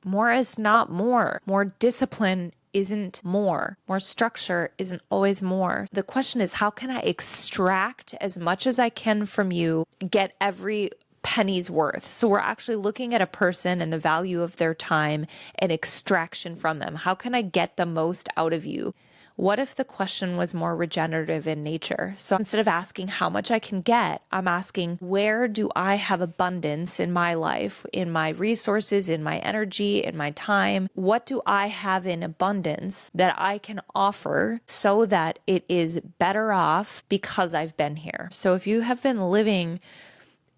More is not more. More discipline isn't more. More structure isn't always more. The question is, how can I extract as much as I can from you, get every penny's worth? So we're actually looking at a person and the value of their time and extraction from them. How can I get the most out of you? What if the question was more regenerative in nature? So instead of asking how much I can get, I'm asking, where do I have abundance in my life, in my resources, in my energy, in my time? What do I have in abundance that I can offer so that it is better off because I've been here? So if you have been living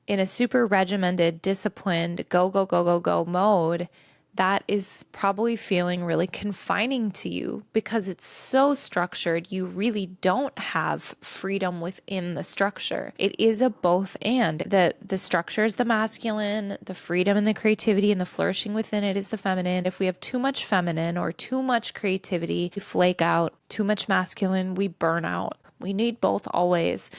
in a super regimented, disciplined, go mode, that is probably feeling really confining to you because it's so structured. You really don't have freedom within the structure. It is a both and. The structure is the masculine, the freedom and the creativity and the flourishing within it is the feminine. If we have too much feminine or too much creativity, we flake out. Too much masculine, we burn out. We need both always.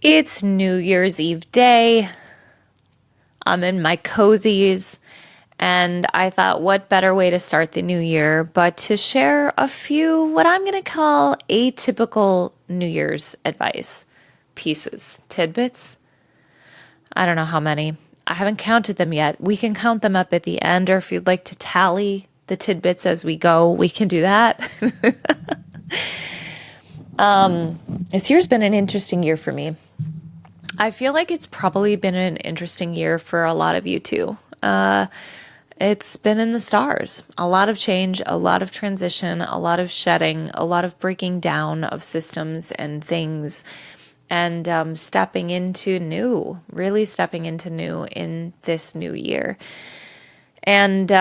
It's New Year's Eve day. I'm in my cozies, and I thought, what better way to start the new year but to share a few, what I'm going to call atypical New Year's advice pieces, tidbits. I don't know how many. I haven't counted them yet. We can count them up at the end, or if you'd like to tally the tidbits as we go, we can do that. This year's been an interesting year for me. I feel like it's probably been an interesting year for a lot of you too. It's been in the stars. A lot of change, a lot of transition, a lot of shedding, a lot of breaking down of systems and things, and stepping into new, really stepping into new in this new year. And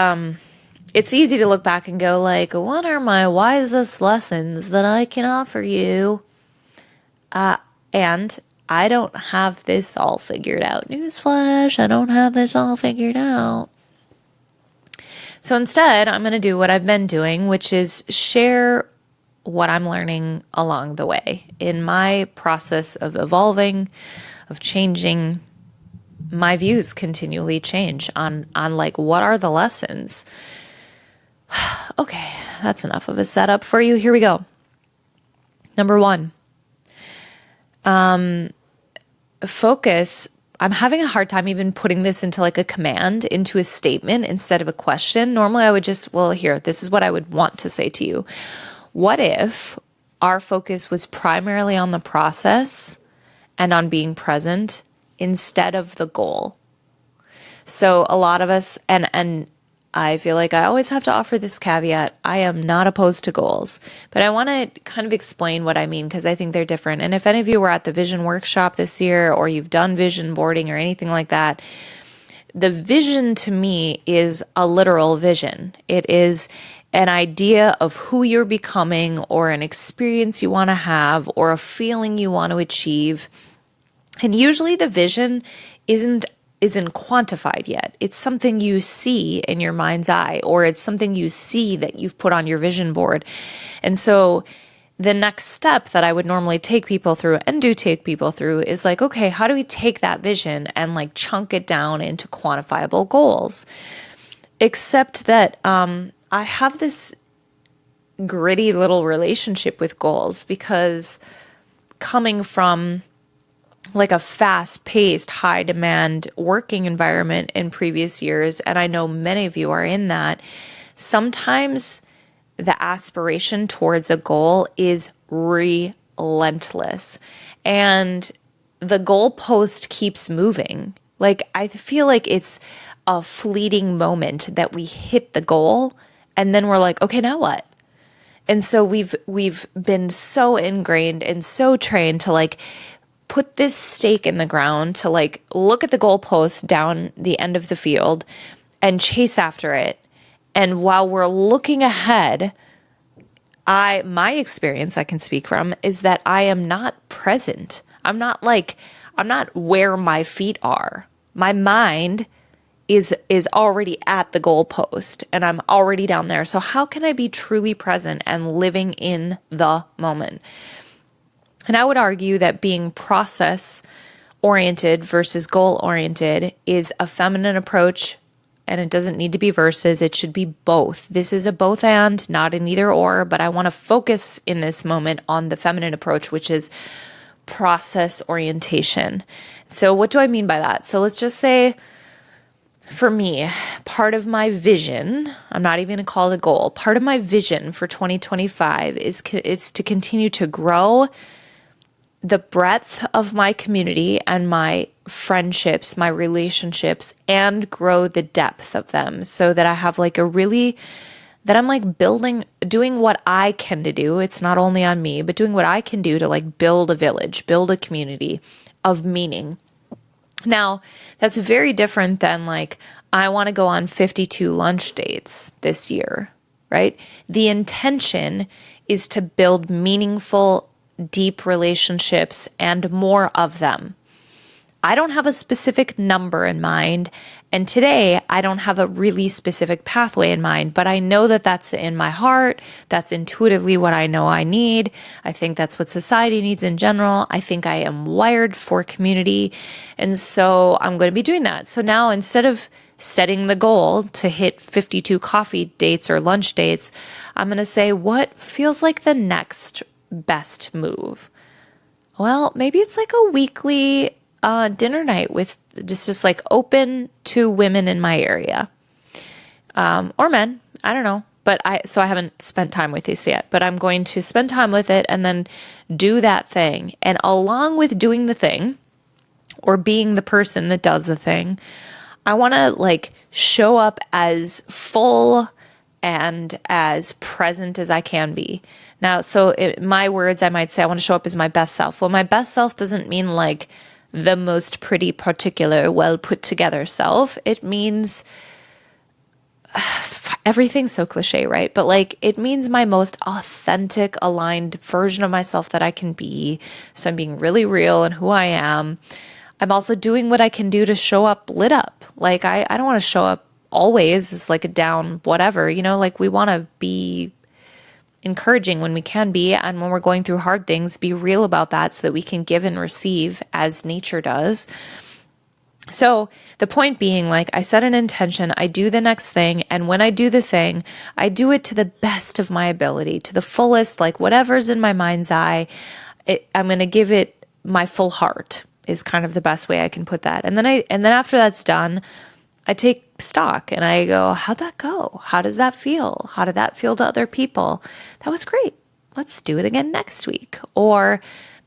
it's easy to look back and go like, what are my wisest lessons that I can offer you? And I don't have this all figured out. Newsflash, I don't have this all figured out. So instead, I'm going to do what I've been doing, which is share what I'm learning along the way in my process of evolving, of changing. My views continually change on like, what are the lessons? Okay, that's enough of a setup for you. Here we go. Number one. Focus. I'm having a hard time even putting this into like a command, into a statement instead of a question. Normally I would just, this is what I would want to say to you. What if our focus was primarily on the process and on being present instead of the goal? So a lot of us, and I feel like I always have to offer this caveat. I am not opposed to goals, but I want to kind of explain what I mean because I think they're different. And if any of you were at the vision workshop this year or you've done vision boarding or anything like that, the vision to me is a literal vision. It is an idea of who you're becoming or an experience you want to have or a feeling you want to achieve. And usually the vision isn't quantified yet. It's something you see in your mind's eye, or it's something you see that you've put on your vision board. And so the next step that I would normally take people through and do take people through is like, okay, how do we take that vision and like chunk it down into quantifiable goals? Except that I have this gritty little relationship with goals because coming from like a fast-paced, high-demand working environment in previous years, and I know many of you are in that, sometimes the aspiration towards a goal is relentless, and the goalpost keeps moving. Like, I feel like it's a fleeting moment that we hit the goal, and then we're like, okay, now what? And so we've been so ingrained and so trained to like put this stake in the ground to like look at the goalpost down the end of the field and chase after it. And while we're looking ahead, my experience I can speak from is that I am not present. I'm not where my feet are. My mind is already at the goalpost and I'm already down there. So how can I be truly present and living in the moment? And I would argue that being process oriented versus goal oriented is a feminine approach, and it doesn't need to be versus. It should be both. This is a both and, not an either or, but I want to focus in this moment on the feminine approach, which is process orientation. So what do I mean by that? So let's just say for me, part of my vision, I'm not even going to call it a goal, part of my vision for 2025 is to continue to grow the breadth of my community and my friendships, my relationships, and grow the depth of them so that I have like that I'm like doing what I can to do. It's not only on me, but doing what I can do to like build a village, build a community of meaning. Now, that's very different than like, I want to go on 52 lunch dates this year, right? The intention is to build meaningful, deep relationships and more of them. I don't have a specific number in mind, and today I don't have a really specific pathway in mind, but I know that that's in my heart. That's intuitively what I know I need. I think that's what society needs in general. I think I am wired for community, and so I'm going to be doing that. So now instead of setting the goal to hit 52 coffee dates or lunch dates, I'm going to say, what feels like the next best move? Well, maybe it's like a weekly dinner night with just like open to women in my area, or men. I don't know, but I haven't spent time with this yet, but I'm going to spend time with it and then do that thing. And along with doing the thing or being the person that does the thing, I want to like show up as full and as present as I can be. Now, so in my words, I might say I want to show up as my best self. Well, my best self doesn't mean like the most pretty, particular, well put together self. It means everything's so cliche, right? But like, it means my most authentic, aligned version of myself that I can be. So I'm being really real in who I am. I'm also doing what I can do to show up lit up. Like, I don't want to show up always as like a down whatever, like we want to be encouraging when we can be, and when we're going through hard things, be real about that so that we can give and receive as nature does. So the point being, like, I set an intention, I do the next thing, and when I do the thing, I do it to the best of my ability, to the fullest, like whatever's in my mind's eye. I'm going to give it my full heart is kind of the best way I can put that. And then after that's done, I take stock and I go, how'd that go? How does that feel? How did that feel to other people? That was great. Let's do it again next week. Or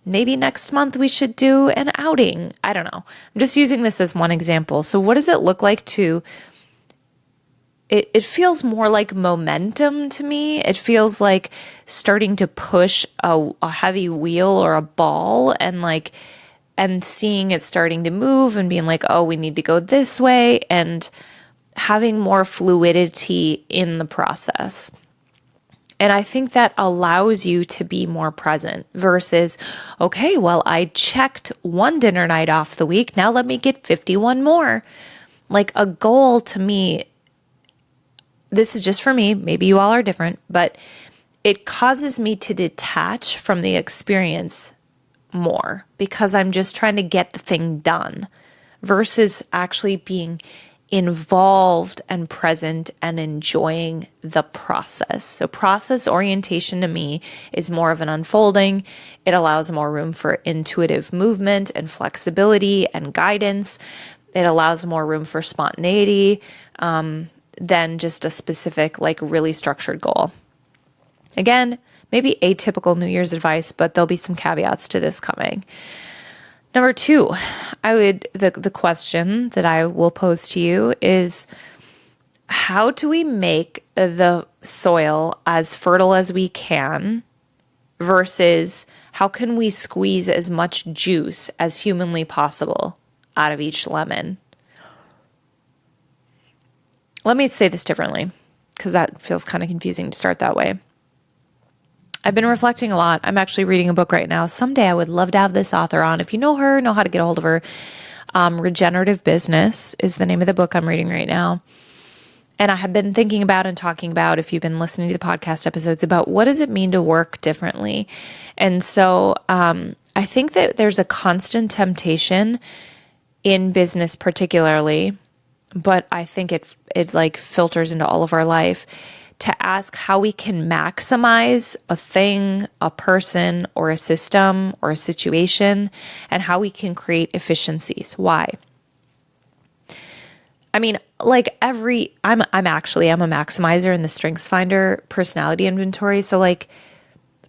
maybe next month we should do an outing. I don't know. I'm just using this as one example. So what does it look like it feels more like momentum to me. It feels like starting to push a heavy wheel or a ball and seeing it starting to move and being like, oh, we need to go this way, and having more fluidity in the process. And I think that allows you to be more present versus, okay, well, I checked one dinner night off the week. Now let me get 51 more. Like, a goal to me, this is just for me, maybe you all are different, but it causes me to detach from the experience more because I'm just trying to get the thing done versus actually being involved and present and enjoying the process. So process orientation to me is more of an unfolding. It allows more room for intuitive movement and flexibility and guidance. It allows more room for spontaneity than just a specific, like, really structured goal. Again, maybe atypical New Year's advice, but there'll be some caveats to this coming. Number two, the question that I will pose to you is, how do we make the soil as fertile as we can versus how can we squeeze as much juice as humanly possible out of each lemon? Let me say this differently, because that feels kind of confusing to start that way. I've been reflecting a lot. I'm actually reading a book right now. Someday I would love to have this author on. If you know her, know how to get a hold of her. Regenerative Business is the name of the book I'm reading right now. And I have been thinking about and talking about, if you've been listening to the podcast episodes, about what does it mean to work differently. And so I think that there's a constant temptation in business particularly, but I think it like filters into all of our life, to ask how we can maximize a thing, a person, or a system, or a situation, and how we can create efficiencies. Why? I mean, like I'm a maximizer in the Strengths Finder personality inventory. So like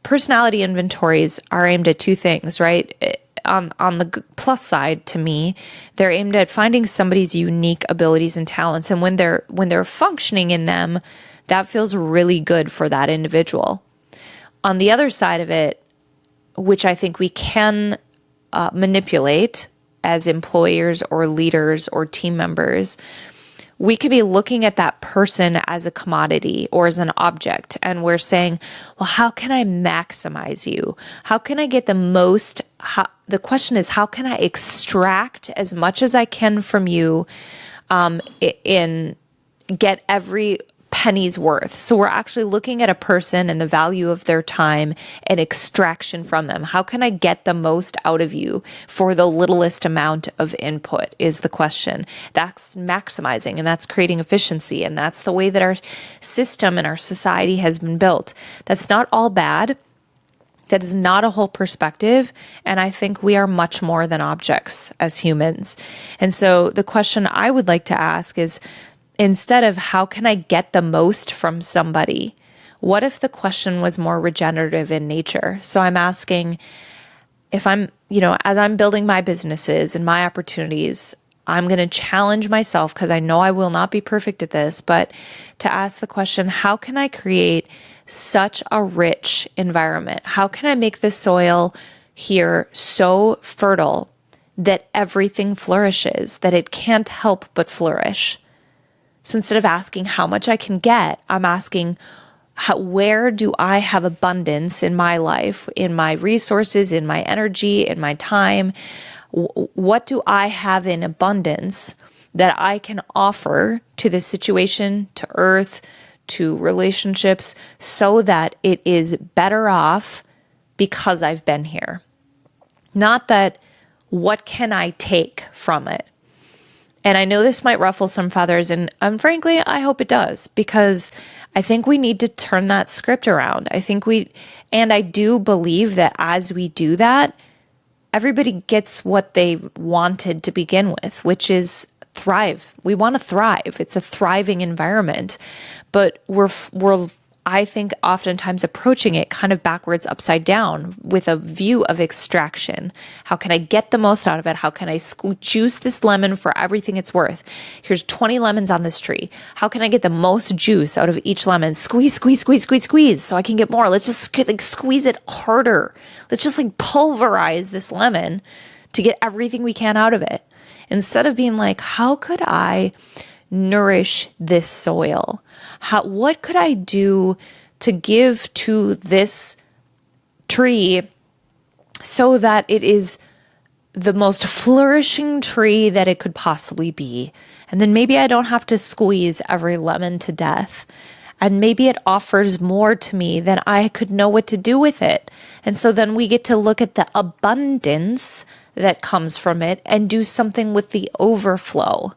personality inventories are aimed at two things, right? On the plus side, to me, they're aimed at finding somebody's unique abilities and talents, and when they're functioning in them, that feels really good for that individual. On the other side of it, which I think we can manipulate as employers or leaders or team members, we could be looking at that person as a commodity or as an object, and we're saying, well, how can I maximize you? How can I get the most? The question is, how can I extract as much as I can from you, in get every penny's worth? So we're actually looking at a person and the value of their time and extraction from them. How can I get the most out of you for the littlest amount of input is the question. That's maximizing, and that's creating efficiency. And that's the way that our system and our society has been built. That's not all bad. That is not a whole perspective. And I think we are much more than objects as humans. And so the question I would like to ask is, instead of how can I get the most from somebody, what if the question was more regenerative in nature? So I'm asking, if I'm, as I'm building my businesses and my opportunities, I'm going to challenge myself, because I know I will not be perfect at this, but to ask the question, how can I create such a rich environment? How can I make the soil here so fertile that everything flourishes, that it can't help but flourish? So instead of asking how much I can get, I'm asking, where do I have abundance in my life, in my resources, in my energy, in my time? What do I have in abundance that I can offer to this situation, to earth, to relationships, so that it is better off because I've been here? Not that, what can I take from it? And I know this might ruffle some feathers, and frankly, I hope it does, because I think we need to turn that script around. I do believe that as we do that, everybody gets what they wanted to begin with, which is thrive. We want to thrive. It's a thriving environment, but we're I think oftentimes approaching it kind of backwards, upside down, with a view of extraction. How can I get the most out of it? How can I juice this lemon for everything it's worth? Here's 20 lemons on this tree. How can I get the most juice out of each lemon? Squeeze, squeeze, squeeze, squeeze, squeeze, so I can get more. Let's just squeeze it harder. Let's just pulverize this lemon to get everything we can out of it. Instead of being like, how could I nourish this soil? What could I do to give to this tree so that it is the most flourishing tree that it could possibly be? And then maybe I don't have to squeeze every lemon to death. And maybe it offers more to me than I could know what to do with it. And so then we get to look at the abundance that comes from it and do something with the overflow.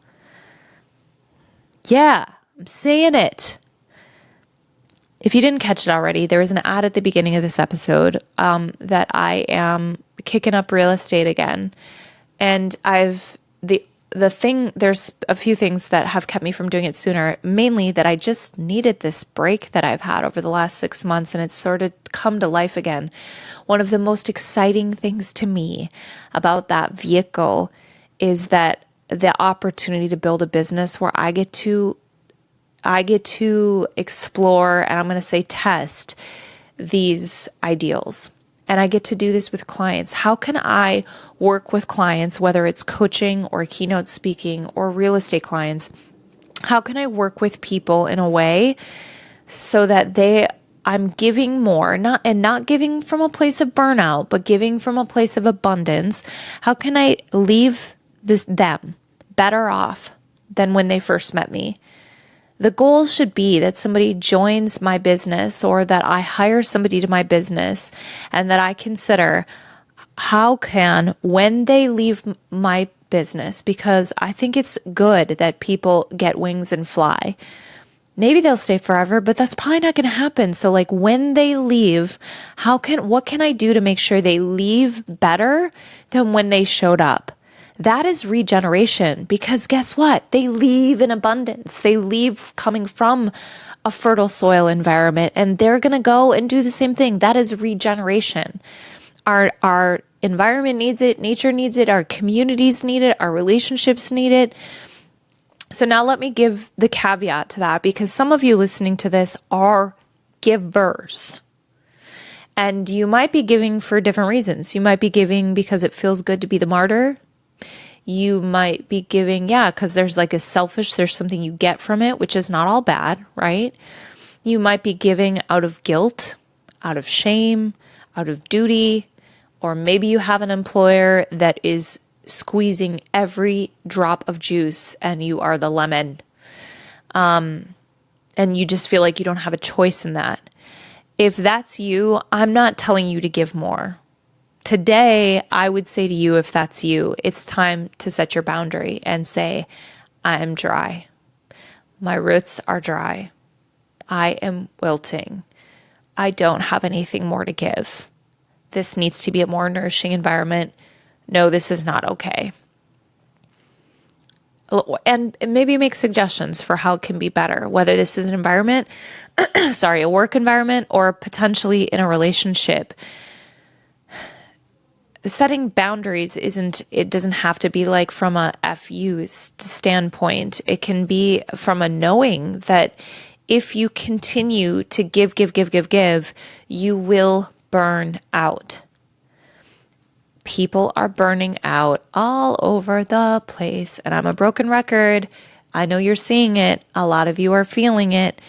Yeah, I'm saying it. If you didn't catch it already, there was an ad at the beginning of this episode that I am kicking up real estate again. And there's a few things that have kept me from doing it sooner, mainly that I just needed this break that I've had over the last 6 months, and it's sort of come to life again. One of the most exciting things to me about that vehicle is that the opportunity to build a business where I get to explore, and I'm going to say test, these ideals. And I get to do this with clients. How can I work with clients, whether it's coaching or keynote speaking or real estate clients? How can I work with people in a way so that I'm giving more, not giving from a place of burnout, but giving from a place of abundance? How can I leave them better off than when they first met me? The goal should be that somebody joins my business, or that I hire somebody to my business, and that I consider, how can, when they leave my business, because I think it's good that people get wings and fly. Maybe they'll stay forever, but that's probably not going to happen. So like when they leave, what can I do to make sure they leave better than when they showed up? That is regeneration, because guess what? They leave in abundance. They leave coming from a fertile soil environment, and they're going to go and do the same thing. That is regeneration. Our environment needs it, nature needs it, our communities need it, our relationships need it. So now let me give the caveat to that, because some of you listening to this are givers. And you might be giving for different reasons. You might be giving because it feels good to be the martyr. You might be giving, because there's like there's something you get from it, which is not all bad, right? You might be giving out of guilt, out of shame, out of duty, or maybe you have an employer that is squeezing every drop of juice and you are the lemon. And you just feel like you don't have a choice in that. If that's you, I'm not telling you to give more. Today, I would say to you, if that's you, it's time to set your boundary and say, I am dry. My roots are dry. I am wilting. I don't have anything more to give. This needs to be a more nourishing environment. No, this is not okay. And maybe make suggestions for how it can be better, whether this is an environment, a work environment, or potentially in a relationship. Setting boundaries it doesn't have to be like from a FU standpoint. It can be from a knowing that if you continue to give, you will burn out. People are burning out all over the place, and I'm a broken record. I know you're seeing it. A lot of you are feeling it,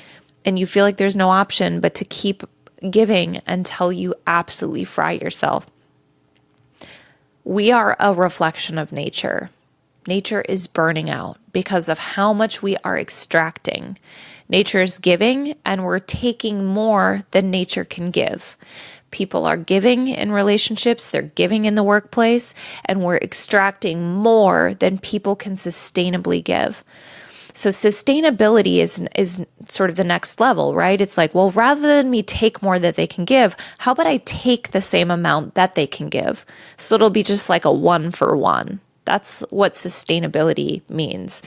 and you feel like there's no option but to keep giving until you absolutely fry yourself. We are a reflection of nature. Nature is burning out because of how much we are extracting. Nature is giving, and we're taking more than nature can give. People are giving in relationships, they're giving in the workplace, and we're extracting more than people can sustainably give. So sustainability is sort of the next level, right? It's like, well, rather than me take more that they can give, how about I take the same amount that they can give? So it'll be just like a 1-for-1. That's what sustainability means.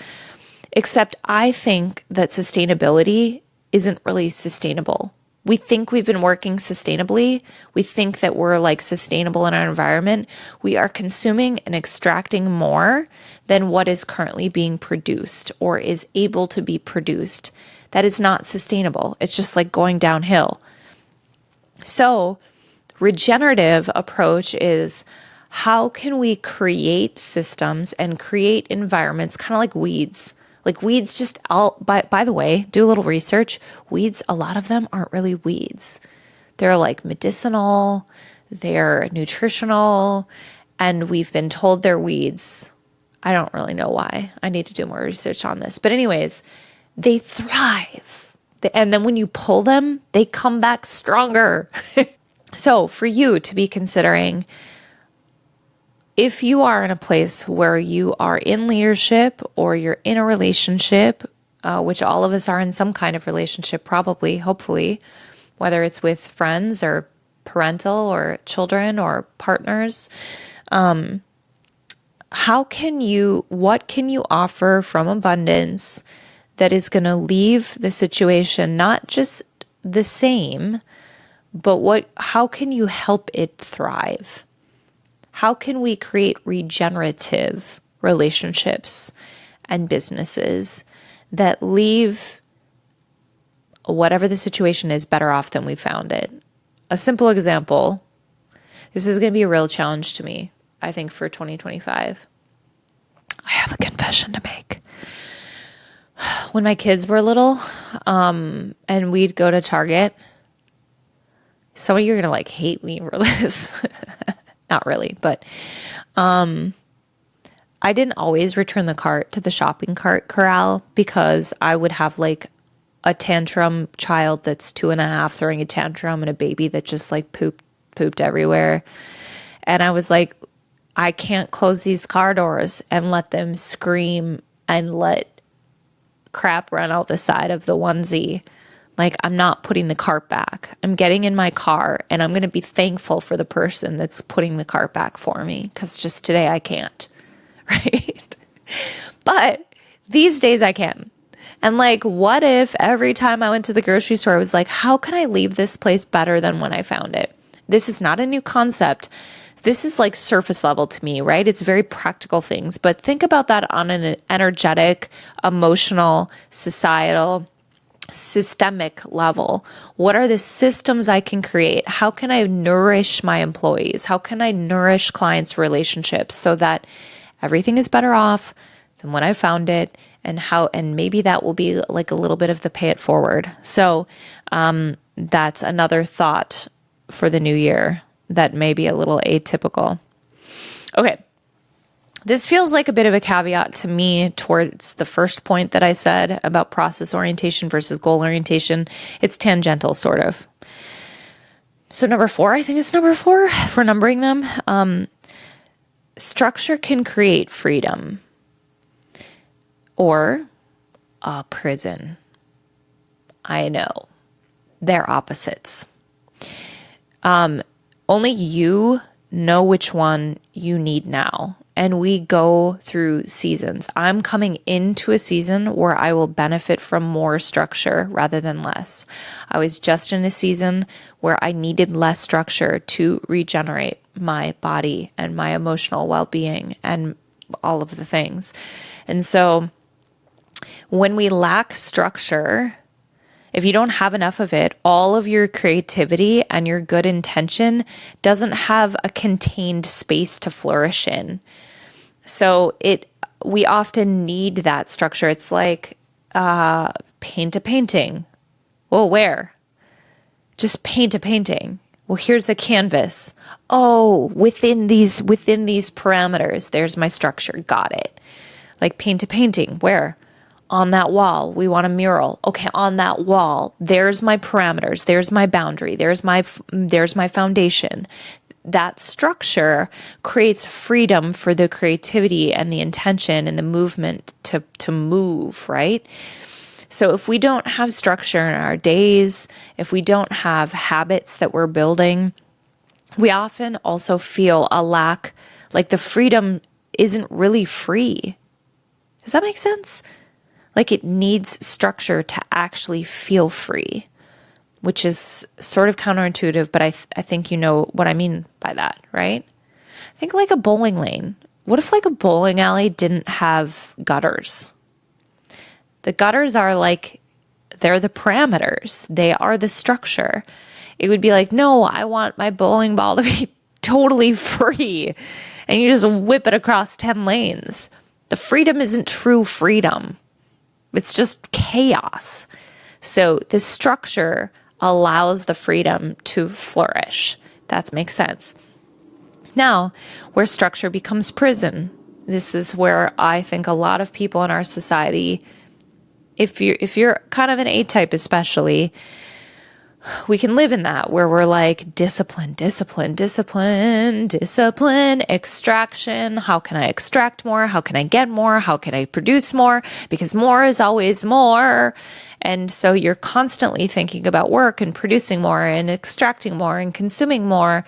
Except I think that sustainability isn't really sustainable. We think we've been working sustainably. We think that we're like sustainable in our environment. We are consuming and extracting more than what is currently being produced or is able to be produced. That is not sustainable. It's just like going downhill. So, regenerative approach is, how can we create systems and create environments kind of like weeds? Like weeds by the way, do a little research. Weeds, a lot of them aren't really weeds. They're like medicinal, they're nutritional, and we've been told they're weeds. I don't really know why. I need to do more research on this. But anyways, they thrive. And then when you pull them, they come back stronger. So for you to be considering, if you are in a place where you are in leadership or you're in a relationship, which all of us are in some kind of relationship, probably, hopefully, whether it's with friends or parental or children or partners, what can you offer from abundance that is going to leave the situation not just the same, but how can you help it thrive? How can we create regenerative relationships and businesses that leave whatever the situation is better off than we found it? A simple example, this is going to be a real challenge to me, I think, for 2025. I have a confession to make. When my kids were little, and we'd go to Target, some of you are going to like hate me for this. Not really, but I didn't always return the cart to the shopping cart corral because I would have like a tantrum child that's 2.5 throwing a tantrum and a baby that just like pooped everywhere. And I was like, I can't close these car doors and let them scream and let crap run out the side of the onesie. Like, I'm not putting the cart back. I'm getting in my car and I'm going to be thankful for the person that's putting the cart back for me, because just today I can't, right? But these days I can. And like, what if every time I went to the grocery store, I was like, how can I leave this place better than when I found it? This is not a new concept. This is like surface level to me, right? It's very practical things. But think about that on an energetic, emotional, societal, systemic level. What are the systems I can create? How can I nourish my employees? How can I nourish clients' relationships so that everything is better off than when I found it? And maybe that will be like a little bit of the pay it forward. So that's another thought for the new year that may be a little atypical. Okay. This feels like a bit of a caveat to me towards the first point that I said about process orientation versus goal orientation. It's tangential, sort of. So number 4, I think it's number 4 for numbering them. Structure can create freedom or a prison. I know. They're opposites. Only you know which one you need now. And we go through seasons. I'm coming into a season where I will benefit from more structure rather than less. I was just in a season where I needed less structure to regenerate my body and my emotional well-being and all of the things. And so when we lack structure, if you don't have enough of it, all of your creativity and your good intention doesn't have a contained space to flourish in. So we often need that structure. It's like paint a painting. Well, where? Just paint a painting. Well, here's a canvas. Oh, within these parameters, there's my structure. Got it. Like paint a painting. Where? On that wall. We want a mural. Okay, on that wall, there's my parameters. There's my boundary. There's my foundation. That structure creates freedom for the creativity and the intention and the movement to move, right? So if we don't have structure in our days, if we don't have habits that we're building, we often also feel a lack, like the freedom isn't really free. Does that make sense? Like it needs structure to actually feel free, which is sort of counterintuitive, but I think you know what I mean by that, right? Think like a bowling lane. What if like a bowling alley didn't have gutters? The gutters are like, they're the parameters. They are the structure. It would be like, no, I want my bowling ball to be totally free. And you just whip it across 10 lanes. The freedom isn't true freedom. It's just chaos. So the structure allows the freedom to flourish. That makes sense. Now, where structure becomes prison, this is where I think a lot of people in our society, if you're kind of an A-type especially, we can live in that where we're like discipline, extraction. How can I extract more? How can I get more? How can I produce more? Because more is always more. And so you're constantly thinking about work and producing more and extracting more and consuming more.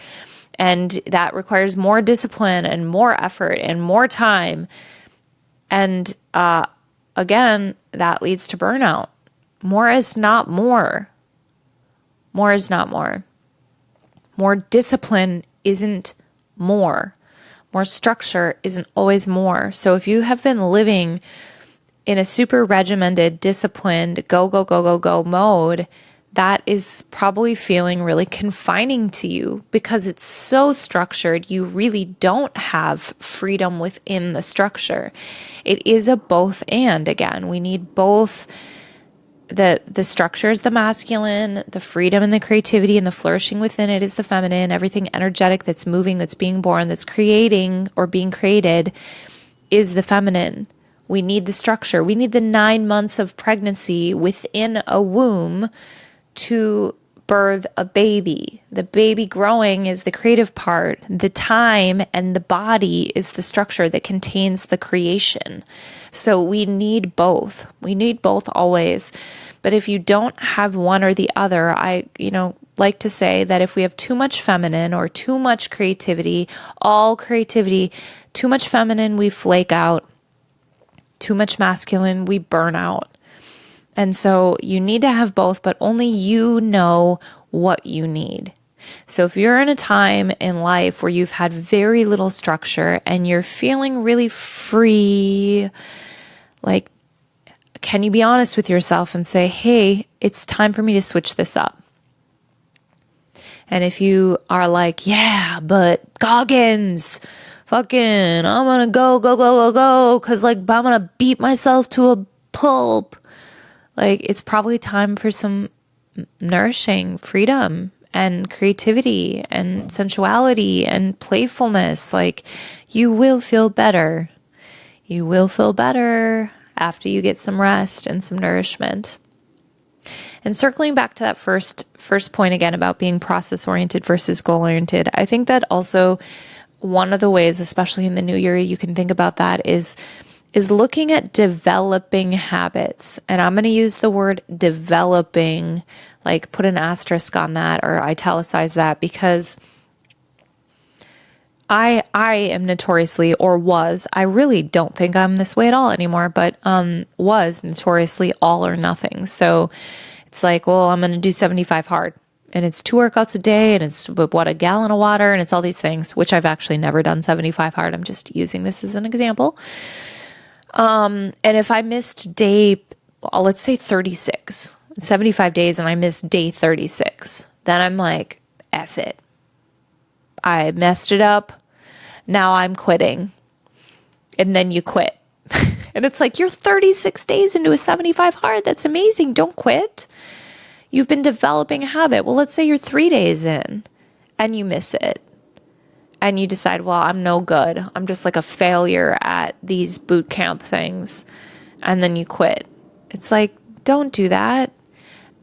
And that requires more discipline and more effort and more time. And again, that leads to burnout. More is not more. More is not more. More discipline isn't more. More structure isn't always more. So if you have been living in a super regimented, disciplined, go mode, that is probably feeling really confining to you because it's so structured. You really don't have freedom within the structure. It is a both and. Again, we need both. The structure is the masculine, the freedom and the creativity and the flourishing within it is the feminine. Everything energetic that's moving, that's being born, that's creating or being created is the feminine. We need the structure. We need the 9 months of pregnancy within a womb to birth a baby. The baby growing is the creative part. The time and the body is the structure that contains the creation. So we need both. We need both always. But if you don't have one or the other, I like to say that if we have too much feminine or too much creativity, all creativity, too much feminine, we flake out. Too much masculine, we burn out. And so you need to have both, but only you know what you need. So if you're in a time in life where you've had very little structure and you're feeling really free, like, can you be honest with yourself and say, hey, it's time for me to switch this up? And if you are like, yeah, but Goggins, fucking, I'm going to go, because like, I'm going to beat myself to a pulp. Like, it's probably time for some nourishing freedom and creativity and sensuality and playfulness. Like, you will feel better. You will feel better after you get some rest and some nourishment. And circling back to that first point again about being process-oriented versus goal-oriented, I think that also one of the ways, especially in the new year, you can think about that is looking at developing habits. And I'm going to use the word developing, like put an asterisk on that or italicize that, because I am notoriously, or was, I really don't think I'm this way at all anymore, but was notoriously all or nothing. So it's like, well, I'm going to do 75 hard. And it's 2 workouts a day, and it's a gallon of water, and it's all these things, which I've actually never done 75 hard. I'm just using this as an example. And if I missed day, let's say 36, 75 days, and I missed day 36, then I'm like, F it. I messed it up. Now I'm quitting. And then you quit. And it's like, you're 36 days into a 75 hard. That's amazing. Don't quit. You've been developing a habit. Well, let's say you're 3 days in and you miss it. And you decide, well, I'm no good. I'm just like a failure at these boot camp things. And then you quit. It's like, don't do that.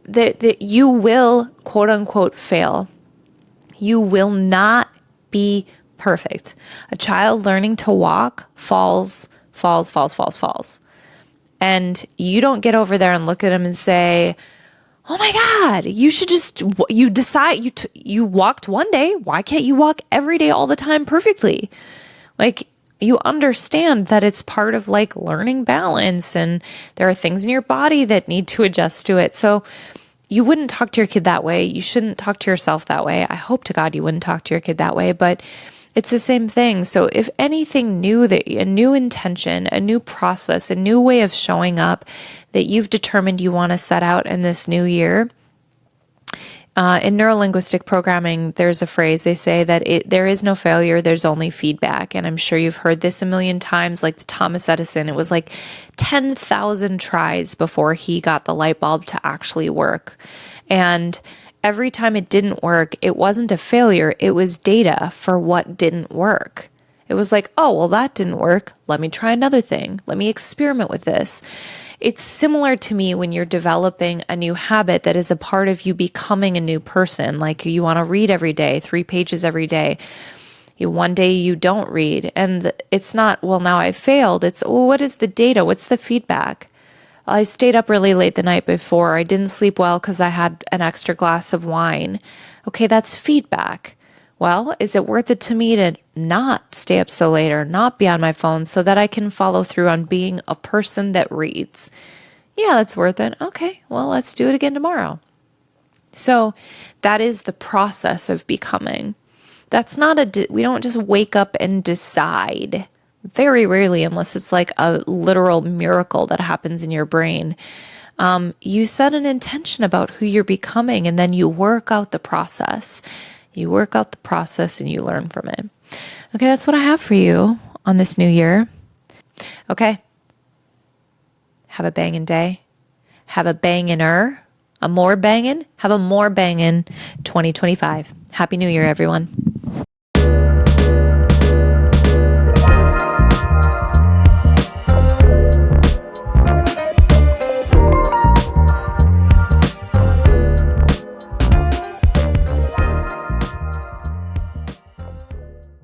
That you will, quote unquote, fail. You will not be perfect. A child learning to walk falls. And you don't get over there and look at them and say, oh my God, you should just, you decide, you walked one day. Why can't you walk every day all the time perfectly? Like, you understand that it's part of like learning balance, and there are things in your body that need to adjust to it. So you wouldn't talk to your kid that way. You shouldn't talk to yourself that way. I hope to God you wouldn't talk to your kid that way, but it's the same thing. So if anything new, a new intention, a new process, a new way of showing up that you've determined you want to set out in this new year, in neurolinguistic programming, there's a phrase, they say that there is no failure, there's only feedback. And I'm sure you've heard this a million times, like Thomas Edison. It was like 10,000 tries before he got the light bulb to actually work. And every time it didn't work, it wasn't a failure. It was data for what didn't work. It was like, oh, well, that didn't work. Let me try another thing. Let me experiment with this. It's similar to me when you're developing a new habit that is a part of you becoming a new person. Like you want to read every day, 3 pages every day. One day you don't read. And it's not, well, now I failed. It's, well, what is the data? What's the feedback? I stayed up really late the night before. I didn't sleep well because I had an extra glass of wine. Okay, that's feedback. Well, is it worth it to me to not stay up so late or not be on my phone so that I can follow through on being a person that reads? Yeah, that's worth it. Okay, well, let's do it again tomorrow. So that is the process of becoming. That's not we don't just wake up and decide. Very rarely, unless it's like a literal miracle that happens in your brain. You set an intention about who you're becoming, and then you work out the process. You work out the process and you learn from it. Okay, that's what I have for you on this new year. Okay. Have a bangin' day. Have a bangin'-er. A more bangin'. Have a more bangin' 2025. Happy New Year, everyone.